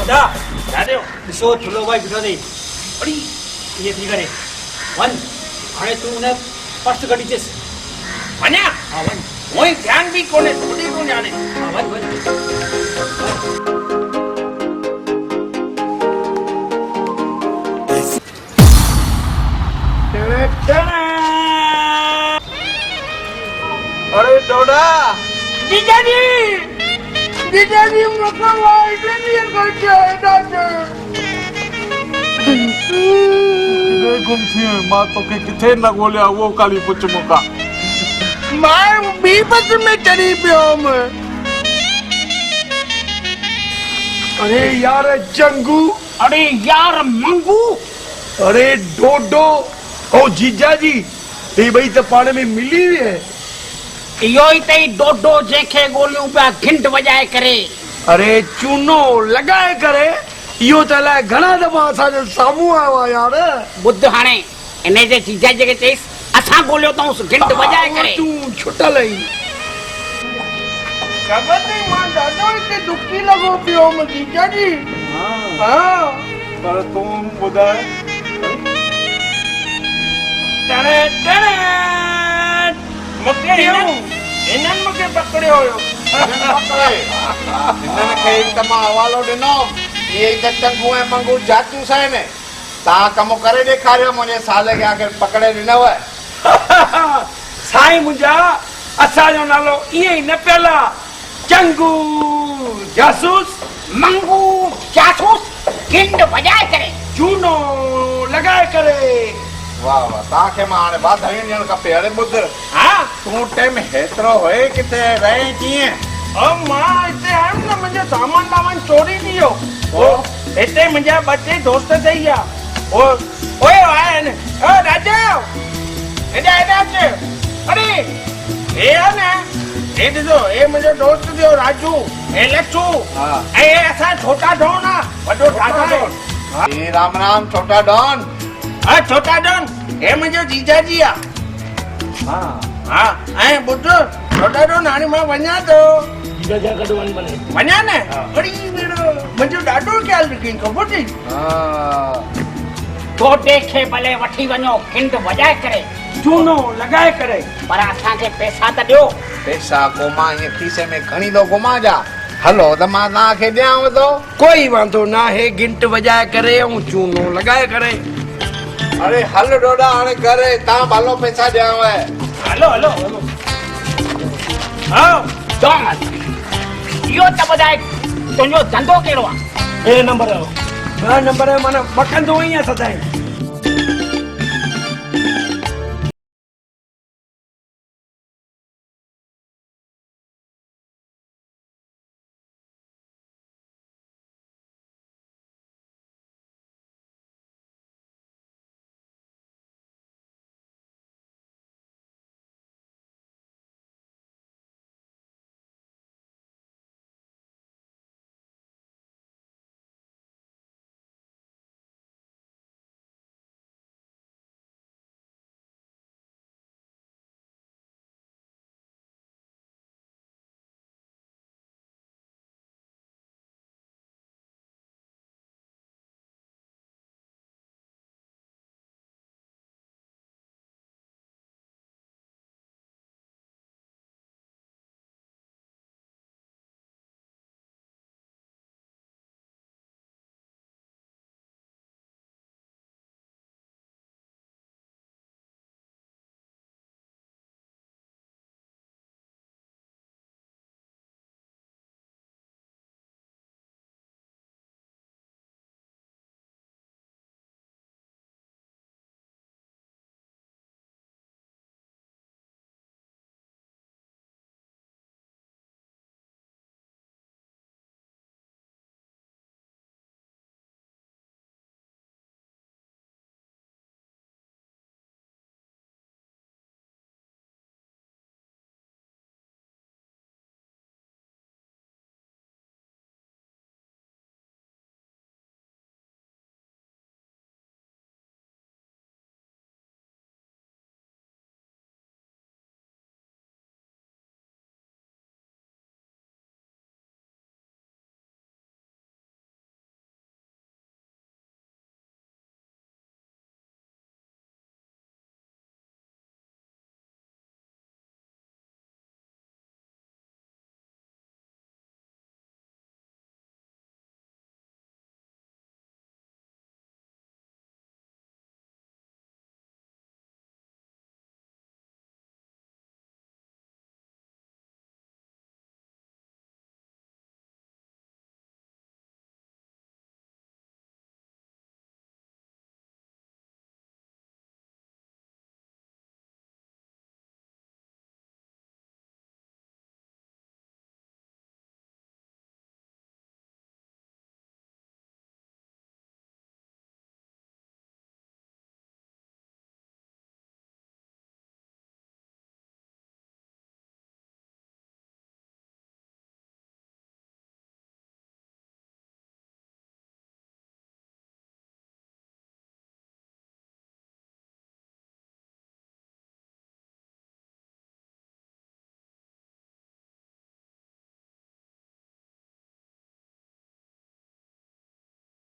दादा दादे ॾिसो थुलो भाई बीठो अथई अड़ी इहे थी करे वञ हाणे तूं हुन फर्स्ट गाॾी चएसि वञा हा वञ मुई ध्यान भी कोने थोड़ी को जाने हा वञ वञ अरे डोडा जीजा जी मुझको वाइट नहीं करते दादा गुम थी मां तोखे किथे न ॻोल्हिया उहो काली पुछ मुका मैं बी बस में चढ़ी पियो मैं अरे यार चंगू अरे यार मंगू अरे डोडो ओ जीजा जी ये भई तो पाण में मिली हुई है इहो ई तई डोडो जेके गोलियों पे घिंट वजाए करे अरे चूनो लगाए करे इहो त अलाए घणा दफ़ा असांजे साम्हूं आयो आहे यार बुद्ध हाणे इन जे जीजा जी के चईस असां गोलियो तऊं घिंट वजाए करे तूं छुटल आई खबर नहीं मां दादा के दुखी लगो पियो म जीजा जी हां पर तूं ॿुधाए टणे टणे मुके इन्हनि मूंखे पकड़ियो हुयो हिननि खे हिकु मां हवालो ॾिनो इहे हिकु चंगू ऐं मंगू जाचूस आहिनि तव्हां कमु करे ॾेखारियो मुंहिंजे साल खे आख़िर पकड़े ॾिनव साईं मुंहिंजा असांजो नालो ईअं ई न पियल आहे चंगू जासूस मंगू जासूस घिंट वजाए करे चूनो लॻाए करे वाह वाह तव्हांखे मां हाणे वाधायूं ॾियणु खपे अरे ॿुध हा तूं टाइम हेतिरो हुए किथे रहे कीअं मां हिते आयुमि न मुंहिंजो सामान वामान चोरी थी वियो हिते मुंहिंजा ॿ टे दोस्त अथई ओए आहिनि ओ राजा हेॾा अचे अरे हे आहे न हे ॾिसो हे मुंहिंजो दोस्त थियो राजू हे लच्छू ऐं हे असां छोटा डॉन आहे वॾो दादा आहे हे राम राम छोटा डॉन हा छोटा डॉन हे मुंहिंजो जीजा जी आहे हा ऐं ॿुध छोटा डॉन हाणे मां वञा थो जीजा जा गॾु वञ भले वञा न अड़ी मुंहिंजो ॾाढो ख़्यालु रखीं ख़बर अथई छोटे खे भले वठी वञो घिंट वजाए करे चूनो लॻाए करे पर असांखे पैसा त ॾियो पैसा को मां ईअं खीसे में खणी थो घुमां जा हलो त मां तव्हांखे ॾियांव थो कोई वांदो न आहे घिंट वजाए करे ऐं चूनो लॻाए करे अरे हल डोडा हाणे करे तव्हां भलो पैसा ॾियांव हलो हलो हलो हा डॉन इहो त ॿुधाए तुंहिंजो धंधो कहिड़ो आहे ए नंबर ॿ नंबर माना मखंदो ई आहे सदाईं